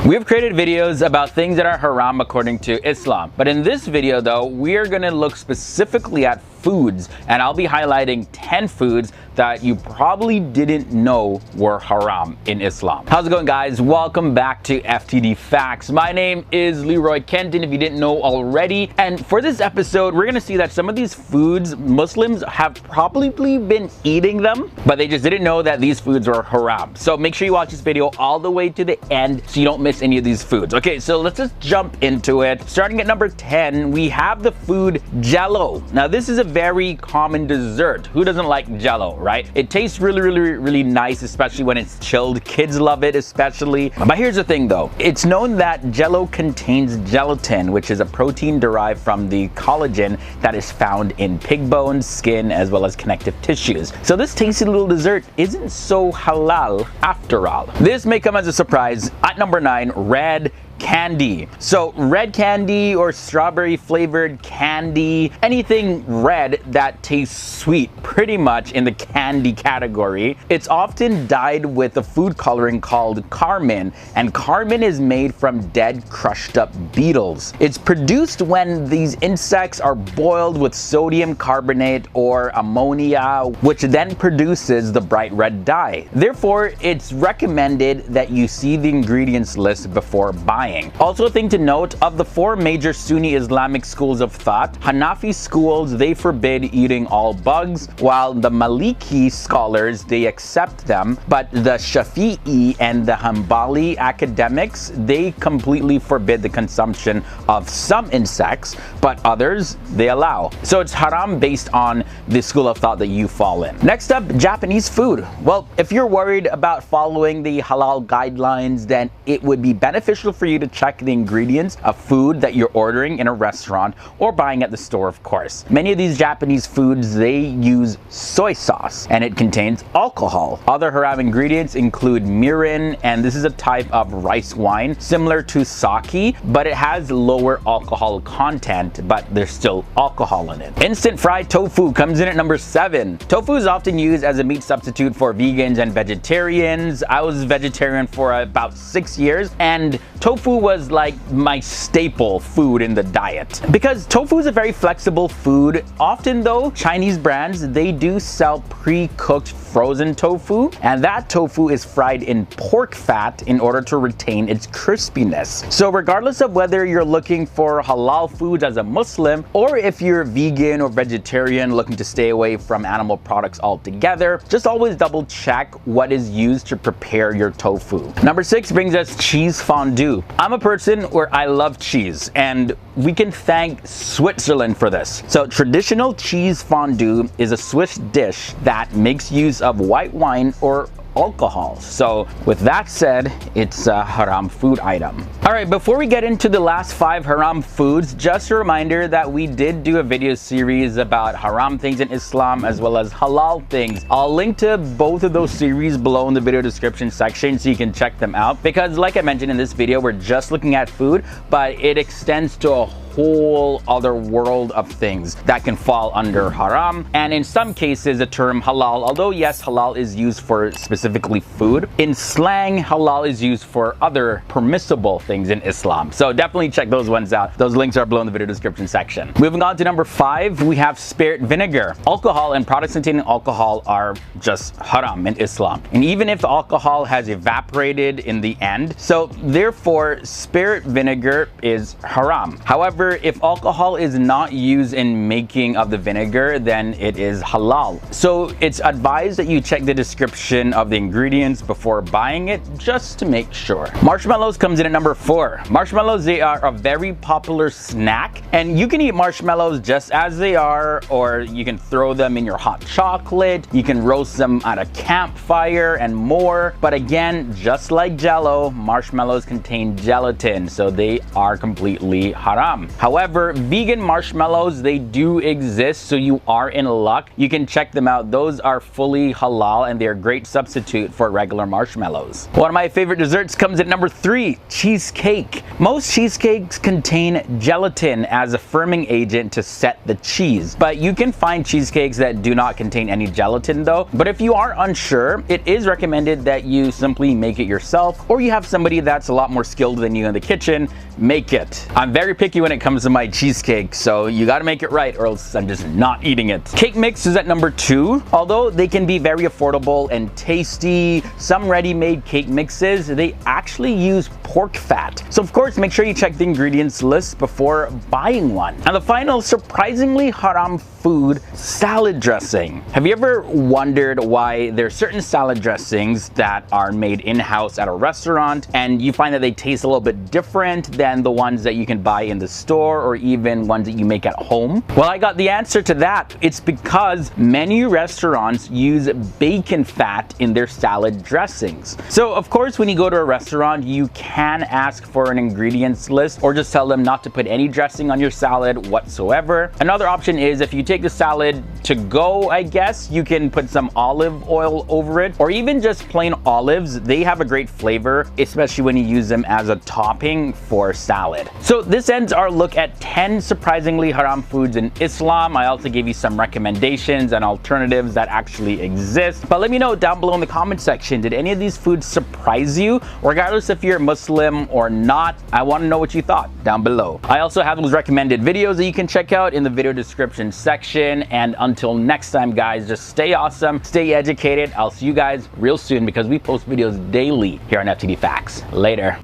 We've created videos about things that are haram according to Islam. But in this video though, we are going to look specifically at foods, and I'll be highlighting 10 foods that you probably didn't know were haram in Islam. How's it going, guys? Welcome back to FTD Facts. My name is Leroy Kenton, if you didn't know already. And for this episode, we're going to see that some of these foods, Muslims have probably been eating them, but they just didn't know that these foods were haram. So make sure you watch this video all the way to the end so you don't miss any of these foods. Okay, so let's just jump into it. Starting at number 10, we have the food Jello. Now, this is a very common dessert. Who doesn't like Jello, right? It tastes really nice, especially when it's chilled. Kids love it especially. But here's the thing though. It's known that Jello contains gelatin, which is a protein derived from the collagen that is found in pig bones, skin, as well as connective tissues. So this tasty little dessert isn't so halal after all. This may come as a surprise. At number 9, red candy. So red candy or strawberry flavored candy, anything red that tastes sweet, pretty much in the candy category. It's often dyed with a food coloring called carmine, and carmine is made from dead crushed up beetles. It's produced when these insects are boiled with sodium carbonate or ammonia, which then produces the bright red dye. Therefore, it's recommended that you see the ingredients list before buying. Also, a thing to note, of the 4 major Sunni Islamic schools of thought, Hanafi schools, they forbid eating all bugs, while the Maliki scholars, they accept them, but the Shafi'i and the Hanbali academics, they completely forbid the consumption of some insects, but others they allow. So it's haram based on the school of thought that you fall in. Next up, Japanese food. Well, if you're worried about following the halal guidelines, then it would be beneficial for you to check the ingredients of food that you're ordering in a restaurant or buying at the store, of course. Many of these Japanese foods, they use soy sauce and it contains alcohol. Other haram ingredients include mirin, and this is a type of rice wine similar to sake, but it has lower alcohol content, but there's still alcohol in it. Instant fried tofu comes in at number 7. Tofu is often used as a meat substitute for vegans and vegetarians. I was vegetarian for about 6 years, and tofu was like my staple food in the diet. Because tofu is a very flexible food. Often though, Chinese brands, they do sell pre-cooked frozen tofu, and that tofu is fried in pork fat in order to retain its crispiness. So regardless of whether you're looking for halal foods as a Muslim, or if you're vegan or vegetarian looking to stay away from animal products altogether, just always double check what is used to prepare your tofu. Number 6 brings us cheese fondue. I'm a person where I love cheese, and we can thank Switzerland for this. So traditional cheese fondue is a Swiss dish that makes use of white wine or alcohol. So with that said, it's a haram food item. All right, before we get into the last 5 haram foods, just a reminder that we did do a video series about haram things in Islam as well as halal things. I'll link to both of those series below in the video description section so you can check them out, because like I mentioned in this video, we're just looking at food, but it extends to a whole other world of things that can fall under haram, and in some cases the term halal, although yes, halal is used for specifically food, in slang halal is used for other permissible things in Islam. So definitely check those ones out. Those links are below in the video description section. Moving on to number 5, we have spirit vinegar. Alcohol and products containing alcohol are just haram in Islam, and even if the alcohol has evaporated in the end, so therefore spirit vinegar is haram. However, if alcohol is not used in making of the vinegar, then it is halal. So it's advised that you check the description of the ingredients before buying it, just to make sure. Marshmallows comes in at number 4. Marshmallows, they are a very popular snack, and you can eat marshmallows just as they are, or you can throw them in your hot chocolate, you can roast them at a campfire and more. But again, just like Jello, marshmallows contain gelatin, so they are completely haram. However, vegan marshmallows, they do exist, so you are in luck. You can check them out. Those are fully halal and they're a great substitute for regular marshmallows. One of my favorite desserts comes at number 3, cheesecake. Most cheesecakes contain gelatin as a firming agent to set the cheese, but you can find cheesecakes that do not contain any gelatin though. But if you are unsure, it is recommended that you simply make it yourself, or you have somebody that's a lot more skilled than you in the kitchen make it. I'm very picky when it comes to my cheesecake, so you gotta make it right or else I'm just not eating it. Cake mix is at number 2. Although they can be very affordable and tasty, some ready-made cake mixes, they actually use pork fat. So of course, make sure you check the ingredients list before buying one. And the final surprisingly haram food, salad dressing. Have you ever wondered why there's certain salad dressings that are made in-house at a restaurant and you find that they taste a little bit different than the ones that you can buy in the store or even ones that you make at home? Well, I got the answer to that. It's because many restaurants use bacon fat in their salad dressings. So of course, when you go to a restaurant, you can ask for an ingredients list or just tell them not to put any dressing on your salad whatsoever. Another option is if you take the salad to go, I guess, you can put some olive oil over it or even just plain olives. They have a great flavor, especially when you use them as a topping for salad. So this ends our look at 10 surprisingly haram foods in Islam. I also gave you some recommendations and alternatives that actually exist. But let me know down below in the comment section, did any of these foods surprise you? Regardless if you're Muslim or not, I want to know what you thought down below. I also have those recommended videos that you can check out in the video description section. And until next time, guys, just stay awesome, stay educated. I'll see you guys real soon because we post videos daily here on FTD Facts. Later.